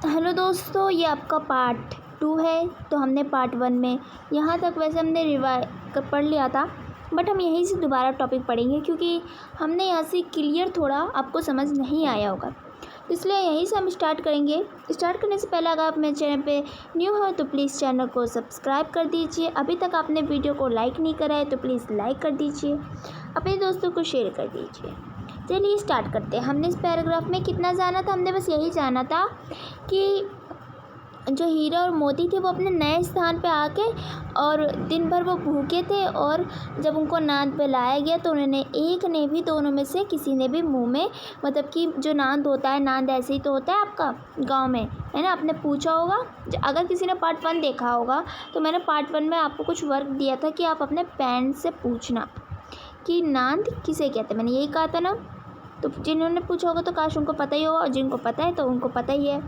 Hello दोस्तों, ये आपका पार्ट 2 है। तो हमने पार्ट 1 में यहाँ तक वैसे हमने पढ़ लिया था, बट हम यहीं से दोबारा टॉपिक पढ़ेंगे क्योंकि हमने यहाँ से क्लियर थोड़ा आपको समझ नहीं आया होगा, तो इसलिए यहीं से हम स्टार्ट करेंगे। स्टार्ट करने से पहले अगर आप मेरे चैनल पे न्यू हो तो प्लीज़ चैनल को सब्सक्राइब कर दीजिए। अभी तक आपने वीडियो को लाइक नहीं करा है तो प्लीज़ लाइक कर दीजिए, अपने दोस्तों को शेयर कर दीजिए। चलिए स्टार्ट करते हैं। हमने इस पैराग्राफ में कितना जाना था? हमने बस यही जाना था कि जो हीरा और मोती थे वो अपने नए स्थान पे आके और दिन भर वो भूखे थे, और जब उनको नाद पे लाया गया तो उन्होंने एक ने भी, दोनों में से किसी ने भी मुंह में, मतलब कि जो नाद होता है, नाद ऐसे ही तो होता है आपका गांव में, है ना, आपने पूछा होगा। अगर किसी ने पार्ट 1 देखा होगा तो मैंने पार्ट 1 में आपको कुछ वर्क दिया था कि आप अपने पेरेंट्स से पूछना कि नाद किसे कहते हैं। मैंने यही कहा था ना, तो जिन्होंने पूछा होगा तो काश उनको पता ही होगा, और जिनको पता है तो उनको पता ही है।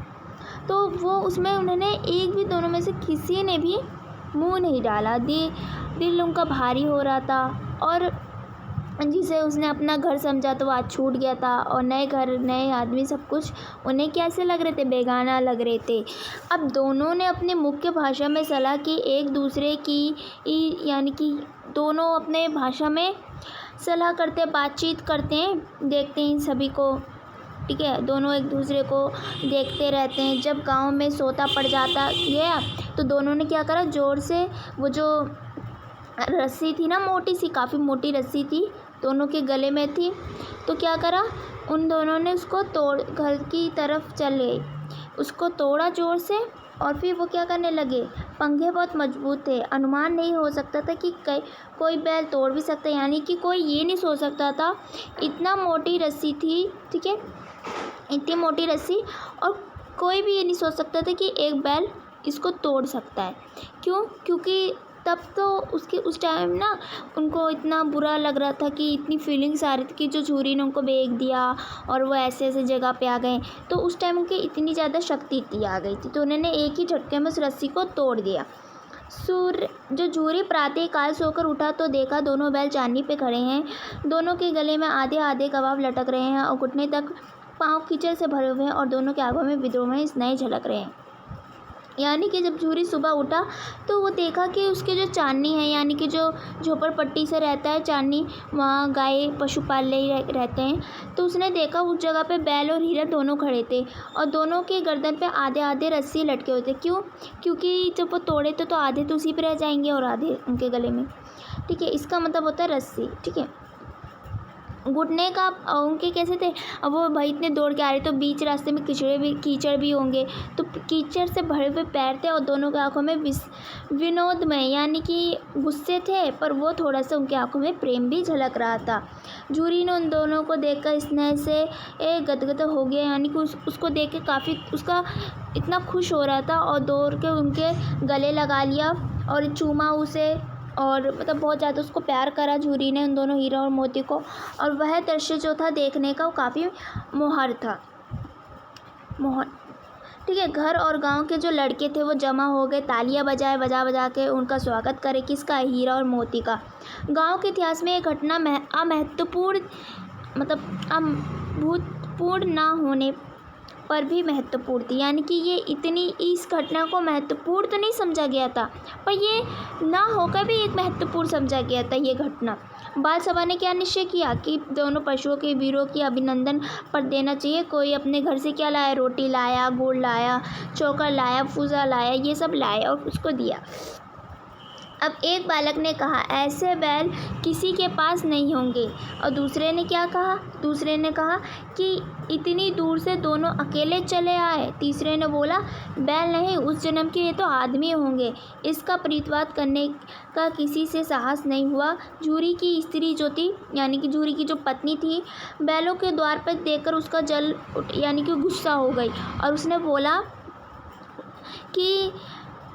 तो वो उसमें उन्होंने एक भी, दोनों में से किसी ने भी मुंह नहीं डाला। दिल उनका भारी हो रहा था, और जिसे उसने अपना घर समझा तो वो आज छूट गया था, और नए घर, नए आदमी, सब कुछ उन्हें कैसे लग रहे थे? बेगाना लग रहे थे। अब दोनों ने अपनी मुख्य भाषा में सलाह की एक दूसरे की, यानी कि दोनों अपने भाषा में सलाह करते, बातचीत करते हैं, देखते हैं सभी को, ठीक है। दोनों एक दूसरे को देखते रहते हैं। जब गांव में सोता पड़ जाता गया तो दोनों ने क्या करा, ज़ोर से वो जो रस्सी थी ना, मोटी सी, काफ़ी मोटी रस्सी थी, दोनों के गले में थी, तो क्या करा, उन दोनों ने उसको तोड़, घर की तरफ चले, उसको तोड़ा ज़ोर से, और फिर वो क्या करने लगे। पंखे बहुत मजबूत थे, अनुमान नहीं हो सकता था कि कोई बैल तोड़ भी सकता है, यानी कि कोई ये नहीं सोच सकता था, इतना मोटी रस्सी थी, ठीक है, इतनी मोटी रस्सी, और कोई भी ये नहीं सोच सकता था कि एक बैल इसको तोड़ सकता है। क्यों? क्योंकि तब तो उस टाइम ना उनको इतना बुरा लग रहा था कि इतनी फीलिंग्स आ रही थी कि जो झूरी ने उनको बेच दिया और वो ऐसे ऐसे जगह पे आ गए, तो उस टाइम उनकी इतनी ज़्यादा शक्ति आ गई थी, तो उन्होंने एक ही झटके में उस रस्सी को तोड़ दिया। जो झूरी प्रातःकाल सोकर उठा तो देखा दोनों बैल चांदी पे खड़े हैं। दोनों के गले में आधे आधे कबाब लटक रहे हैं और घुटने तक पाँव कीचड़ से भरे हुए हैं, और दोनों के आंखों में विद्रोह में नए झलक रहे हैं। यानी कि जब झूरी सुबह उठा तो वो देखा कि उसके जो चांदनी है, यानी कि जो झोपड़पट्टी से रहता है चांदनी, वहाँ गाय पशुपाल रहते हैं, तो उसने देखा उस जगह पे बैल और हीरा दोनों खड़े थे, और दोनों के गर्दन पे आधे आधे रस्सी लटके हुए थे। क्यों? क्योंकि जब वो तोड़े तो आधे तो उसी पे रह जाएंगे और आधे उनके गले में, ठीक है। इसका मतलब होता है रस्सी, ठीक है। घुटने का उनके कैसे थे? अब वो भाई इतने दौड़ के आ रहे तो बीच रास्ते में कीचड़ भी होंगे, तो कीचड़ से भरे हुए पैर थे, और दोनों की आंखों में विनोदमय, यानी कि गुस्से थे, पर वो थोड़ा सा उनकी आंखों में प्रेम भी झलक रहा था। जूरी ने उन दोनों को देखकर स्नेह से गदगद हो गया, यानी कि उसको देख के काफ़ी उसका इतना खुश हो रहा था, और दौड़ के उनके गले लगा लिया और चूमा उसे, और मतलब बहुत ज़्यादा उसको प्यार करा झूरी ने, उन दोनों हीरा और मोती को। और वह दृश्य जो था देखने का वो काफ़ी मोहर था, ठीक है। घर और गांव के जो लड़के थे वो जमा हो गए, तालियां बजा के उनका स्वागत करे। किसका? हीरा और मोती का। गांव के इतिहास में एक घटना अमहत्वपूर्ण, मतलब अभूतपूर्ण ना होने पर भी महत्वपूर्ण थी, यानी कि ये इस घटना को महत्वपूर्ण तो नहीं समझा गया था, पर ये ना होकर भी एक महत्वपूर्ण समझा गया था ये घटना। बाल सभा ने क्या निश्चय किया कि दोनों पशुओं के वीरों की अभिनंदन पर देना चाहिए। कोई अपने घर से क्या लाया? रोटी लाया, गुड़ लाया, चोकर लाया, फूजा लाया, ये सब लाया और उसको दिया। अब एक बालक ने कहा, ऐसे बैल किसी के पास नहीं होंगे, और दूसरे ने क्या कहा? दूसरे ने कहा कि इतनी दूर से दोनों अकेले चले आए। तीसरे ने बोला, बैल नहीं, उस जन्म के ये तो आदमी होंगे। इसका प्रतिवाद करने का किसी से साहस नहीं हुआ। झूरी की स्त्री जो थी, यानी कि झूरी की जो पत्नी थी, बैलों के द्वार पर देखकर उसका यानी कि गुस्सा हो गई, और उसने बोला कि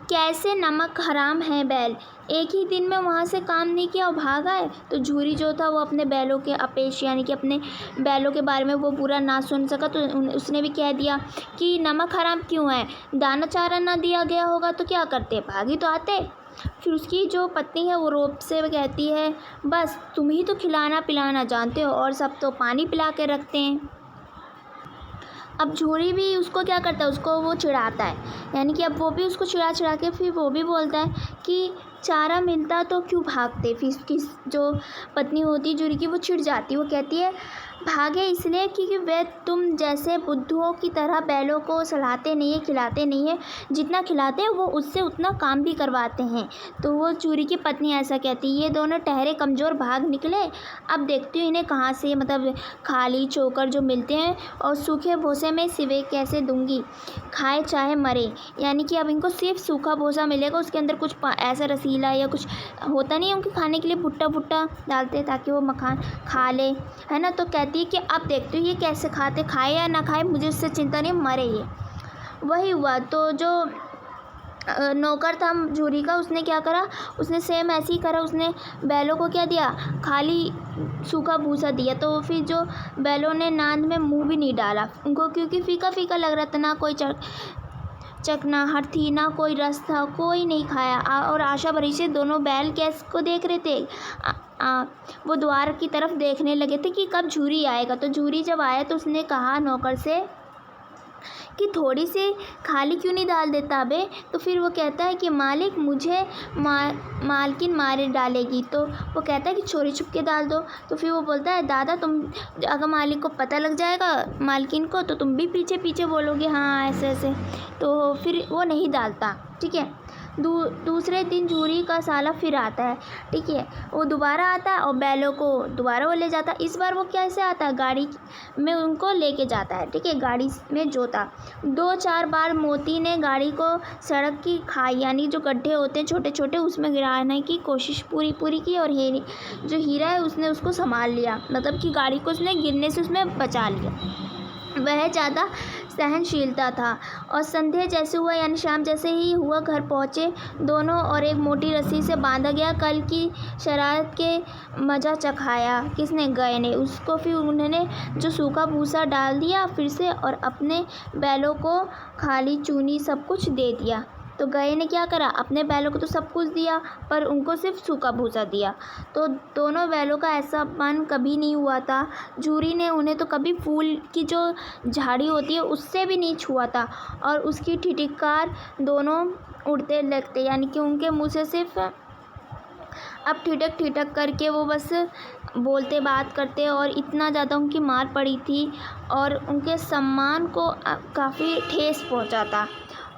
कैसे नमक हराम है बैल, एक ही दिन में वहाँ से काम नहीं किया और भाग आए। तो झूरी जो था वो अपने बैलों के अपेश, यानी कि अपने बैलों के बारे में वो बुरा ना सुन सका, तो उसने भी कह दिया कि नमक हराम क्यों है? दाना चारा ना दिया गया होगा तो क्या करते? भागी तो आते। फिर उसकी जो पत्नी है वो रोब से कहती है, बस तुम ही तो खिलाना पिलाना जानते हो, और सब तो पानी पिला के रखते हैं। अब झूरी भी उसको क्या करता है, उसको वो चिढ़ाता है, यानी कि अब वो भी उसको चिढ़ा चिढ़ा के फिर वो भी बोलता है कि चारा मिलता तो क्यों भागते। फिर उसकी जो पत्नी होती झूरी की वो चिढ़ जाती, वो कहती है भागे इसलिए क्योंकि वे तुम जैसे बुद्धुओं की तरह बैलों को सहलाते नहीं है, खिलाते नहीं है, जितना खिलाते हैं वो उससे उतना काम भी करवाते हैं। तो वो चूरी की पत्नी ऐसा कहती है। ये दोनों ठहरे कमज़ोर भाग निकले। अब देखती हूँ इन्हें कहाँ से मतलब खाली चोकर जो मिलते हैं और सूखे भूसे में सिवे कैसे दूंगी, खाए चाहे मरे। यानी कि अब इनको सिर्फ सूखा भूसा मिलेगा, उसके अंदर कुछ ऐसा रसीला या कुछ होता नहीं है, उनके खाने के लिए भुट्टा भुट्टा डालते हैं ताकि वो मखान खा ले, है ना। तो कहती है कि अब देखते हो ये कैसे खाते, खाए या ना खाए मुझे उससे चिंता नहीं, मरे ये। वही हुआ। तो जो नौकर था झूरी का, उसने क्या करा, उसने सेम ऐसे ही करा। उसने बैलों को क्या दिया, खाली सूखा भूसा दिया। तो फिर जो बैलों ने नाद में मुंह भी नहीं डाला उनको, क्योंकि फीका फीका लग रहा था, ना कोई चकनाहट थी, ना कोई रस था, कोई नहीं खाया। और आशा भरी से दोनों बैल गैस को देख रहे थे। वो द्वार की तरफ देखने लगे थे कि कब झूरी आएगा। तो झूरी जब आया तो उसने कहा नौकर से कि थोड़ी सी खाली क्यों नहीं डाल देता बे। तो फिर वो कहता है कि मालिक मुझे मालकिन मारे डालेगी। तो वो कहता है कि चोरी छुप के डाल दो। तो फिर वो बोलता है दादा तुम अगर मालिक को पता लग जाएगा मालकिन को तो तुम भी पीछे पीछे बोलोगे हाँ ऐसे ऐसे। तो फिर वो नहीं डालता, ठीक है। दूसरे दिन झूरी का साला फिर आता है, ठीक है। वो दोबारा आता है और बैलों को दोबारा वो ले जाता है। इस बार वो कैसे आता है, गाड़ी में उनको लेके जाता है, ठीक है, गाड़ी में जोता। 2-4 बार मोती ने गाड़ी को सड़क की खाई यानी जो गड्ढे होते हैं छोटे छोटे उसमें गिराने की कोशिश पूरी की। और जो हीरा है उसने उसको संभाल लिया, मतलब कि गाड़ी को उसने गिरने से उसमें बचा लिया। वह ज़्यादा सहनशीलता था। और संध्या जैसे हुआ यानी शाम जैसे ही हुआ घर पहुँचे दोनों और एक मोटी रस्सी से बांधा गया। कल की शरारत के मज़ा चखाया किसने, गए ने। उसको फिर उन्होंने जो सूखा भूसा डाल दिया फिर से और अपने बैलों को खाली चूनी सब कुछ दे दिया। तो गए ने क्या करा, अपने बैलों को तो सब कुछ दिया पर उनको सिर्फ सूखा भूसा दिया। तो दोनों बैलों का ऐसा मन कभी नहीं हुआ था। झूरी ने उन्हें तो कभी फूल की जो झाड़ी होती है उससे भी नहीं छुआ था। और उसकी ठिठकार दोनों उड़ते लगते, यानी कि उनके मुँह से सिर्फ अब ठिठक ठिठक करके वो बस बोलते बात करते। और इतना ज़्यादा उनकी मार पड़ी थी और उनके सम्मान को काफ़ी ठेस पहुंचा था।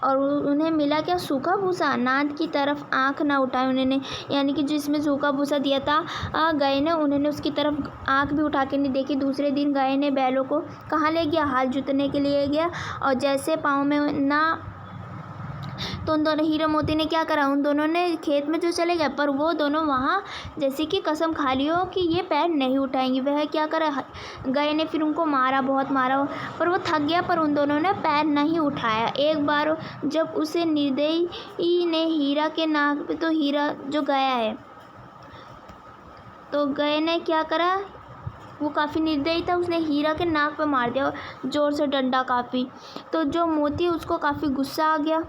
और उन्हें मिला क्या, सूखा भूसा। नाद की तरफ आंख ना उठाई उन्होंने, यानी कि जिसमें सूखा भूसा दिया था गए ने उन्होंने उसकी तरफ आंख भी उठा के नहीं देखी। दूसरे दिन गए ने बैलों को कहाँ ले गया, हाल जुतने के लिए गया। और जैसे पाँव में ना तो उन दोनों हीरा मोती ने क्या करा, उन दोनों ने खेत में जो चले गए पर वो दोनों वहाँ जैसे कि कसम खा ली हो कि ये पैर नहीं उठाएंगे। वह क्या करा, गए ने फिर उनको मारा, बहुत मारा पर वो थक गया पर उन दोनों ने पैर नहीं उठाया। एक बार जब उसे निर्दयी ने हीरा के नाक पे, तो हीरा जो गया है तो गए ने क्या करा, वो काफ़ी निर्दयी था, उसने हीरा के नाक पे मार दिया ज़ोर से डंडा काफ़ी। तो जो मोती उसको काफ़ी गुस्सा आ गया।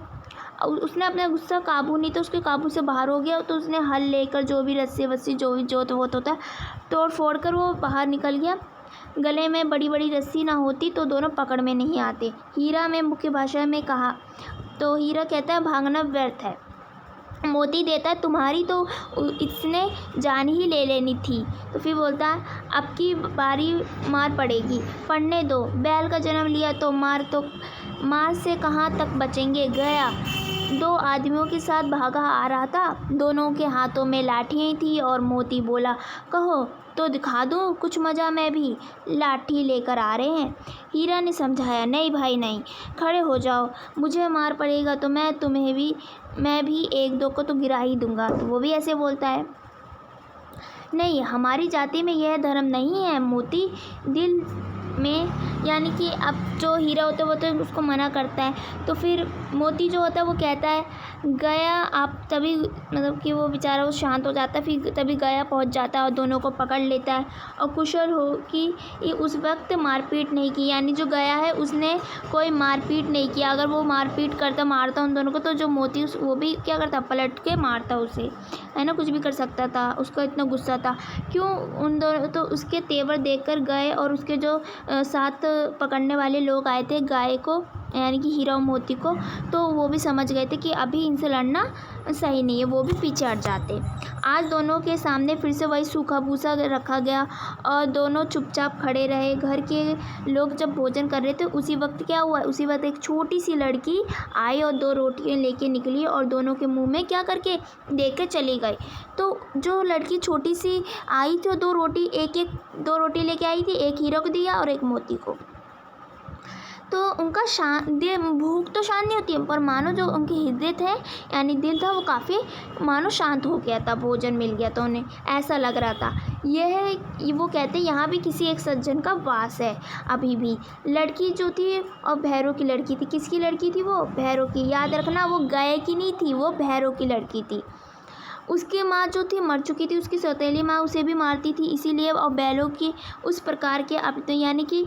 उसने अपना गुस्सा काबू नहीं, तो उसके काबू से बाहर हो गया। तो उसने हल लेकर जो भी रस्सी वस्सी जो भी जोत होता है तोड़ फोड़ कर वो बाहर निकल गया। गले में बड़ी बड़ी रस्सी ना होती तो दोनों पकड़ में नहीं आते। हीरा में मुख्य भाषा में कहा तो हीरा कहता है भागना व्यर्थ है। मोती देता है तुम्हारी तो इसने जान ही ले लेनी थी। तो फिर बोलता है अब की बारी मार पड़ेगी, पढ़ने दो। बैल का जन्म लिया तो मार से कहाँ तक बचेंगे। गया 2 आदमियों के साथ भागा आ रहा था, दोनों के हाथों में लाठियाँ थी। और मोती बोला कहो तो दिखा दूँ कुछ मज़ा, मैं भी लाठी लेकर आ रहे हैं। हीरा ने समझाया नहीं भाई नहीं, खड़े हो जाओ, मुझे मार पड़ेगा तो मैं भी 1-2 को तो गिरा ही दूंगा। तो वो भी ऐसे बोलता है नहीं हमारी जाति में यह धर्म नहीं है मोती। दिल में यानी कि अब जो हीरा होता है वो तो उसको मना करता है। तो फिर मोती जो होता है वो कहता है गया आप तभी मतलब कि वो बेचारा वो शांत हो जाता है। फिर तभी गया पहुंच जाता है और दोनों को पकड़ लेता है और कुशल हो कि ये उस वक्त मारपीट नहीं की, यानी जो गया है उसने कोई मारपीट नहीं किया। अगर वो मारपीट करता मारता उन दोनों को तो जो मोती वो भी क्या करता, पलट के मारता उसे, है ना, कुछ भी कर सकता था। उसका इतना गुस्सा था क्यों उन दोनों, तो उसके तेवर देखकर गए और उसके जो साथ पकड़ने वाले लोग आए थे गाय को, यानी कि हीरा और मोती को, तो वो भी समझ गए थे कि अभी इनसे लड़ना सही नहीं है, वो भी पीछे हट जाते। आज दोनों के सामने फिर से वही सूखा भूसा रखा गया और दोनों चुपचाप खड़े रहे। घर के लोग जब भोजन कर रहे थे उसी वक्त क्या हुआ, उसी वक्त एक छोटी सी लड़की आई और 2 रोटियां लेके निकली और दोनों के मुंह में क्या करके दे के चली गई। तो जो लड़की छोटी सी आई थी वो 2 रोटी लेके आई थी, एक हीरा को दिया और एक मोती को। तो उनका भूख तो शांत नहीं होती है, पर मानो जो उनके हृदय थे यानी दिल था वो काफ़ी मानो शांत हो गया था, भोजन मिल गया तो उन्हें ऐसा लग रहा था। वो कहते हैं यहाँ भी किसी एक सज्जन का वास है अभी भी। लड़की जो थी और भैरव की लड़की थी, किसकी लड़की थी वो, भैरव की। याद रखना वो गाय की नहीं थी, वो भैरव की लड़की थी। उसकी माँ जो थी मर चुकी थी, उसकी सौतेली माँ उसे भी मारती थी, इसीलिए और बैलों की उस प्रकार के अब तो यानी कि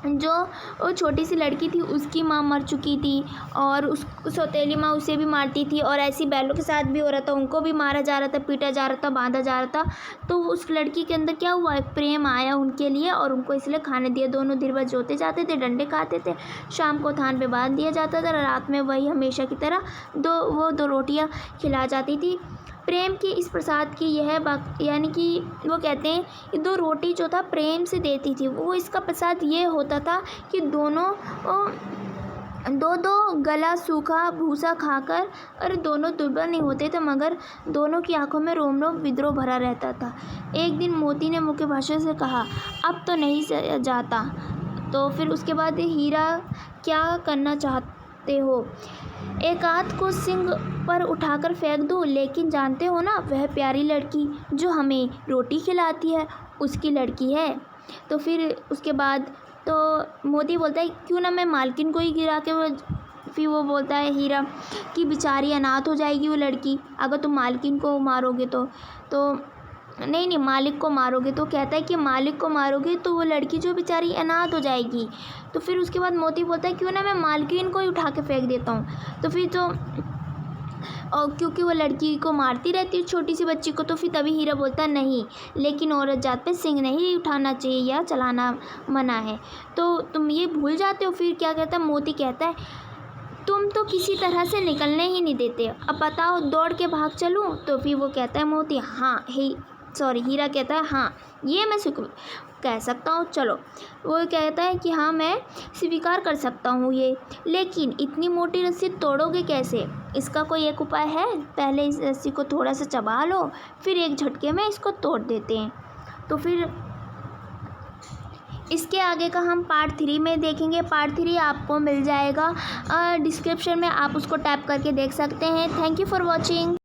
जो वो छोटी सी लड़की थी उसकी माँ मर चुकी थी और उस सौतेली माँ उसे भी मारती थी और ऐसी बैलों के साथ भी हो रहा था, उनको भी मारा जा रहा था, पीटा जा रहा था, बांधा जा रहा था। तो उस लड़की के अंदर क्या हुआ, एक प्रेम आया उनके लिए और उनको इसलिए खाने दिया। दोनों दिन भर जोते जाते थे, डंडे खाते थे, शाम को थान पे बांध दिया जाता था, रात में वही हमेशा की तरह 2 रोटियाँ खिला जाती थी। प्रेम की इस प्रसाद की यह यानी कि वो कहते हैं कि 2 रोटी जो था प्रेम से देती थी, वो इसका प्रसाद ये होता था कि दोनों 2 गला सूखा भूसा खाकर, और दोनों दुर्बल नहीं होते थे मगर दोनों की आंखों में रोम रोम विद्रोह भरा रहता था। एक दिन मोती ने मुख्य भाषा से कहा, अब तो नहीं जाता। तो फिर उसके बाद हीरा, क्या करना चाहते हो, एक आध को सिंह पर उठाकर फेंक दो, लेकिन जानते हो ना वह प्यारी लड़की जो हमें रोटी खिलाती है उसकी लड़की है। तो फिर उसके बाद तो मोती बोलता है क्यों ना मैं मालकिन को ही गिरा के, फिर वो बोलता है हीरा कि बेचारी अनाथ हो जाएगी वो लड़की, अगर तुम मालकिन को मारोगे तो नहीं मालिक को मारोगे। तो कहता है कि मालिक को मारोगे तो वो लड़की जो बेचारी अनाथ हो जाएगी। तो फिर उसके बाद मोती बोलता है क्यों ना मैं मालकिन को ही उठा के फेंक देता हूँ। तो फिर तो और क्योंकि वो लड़की को मारती रहती है छोटी सी बच्ची को, तो फिर तभी हीरा बोलता है नहीं, लेकिन औरत जात पे सिंह नहीं उठाना चाहिए या चलाना मना है। तो तुम ये भूल जाते हो। फिर क्या कहता है, मोती कहता है तुम तो किसी तरह से निकलने ही नहीं देते, अब बताओ दौड़ के भाग चलूँ। तो फिर वो कहता है मोती हीरा कहता है हाँ ये मैं कह सकता हूँ, चलो। वो कहता है कि हाँ मैं स्वीकार कर सकता हूँ ये, लेकिन इतनी मोटी रस्सी तोड़ोगे कैसे, इसका कोई एक उपाय है। पहले इस रस्सी को थोड़ा सा चबा लो, फिर एक झटके में इसको तोड़ देते हैं। तो फिर इसके आगे का हम पार्ट 3 में देखेंगे। पार्ट 3 आपको मिल जाएगा डिस्क्रिप्शन में, आप उसको टैप करके देख सकते हैं। Thank you for watching.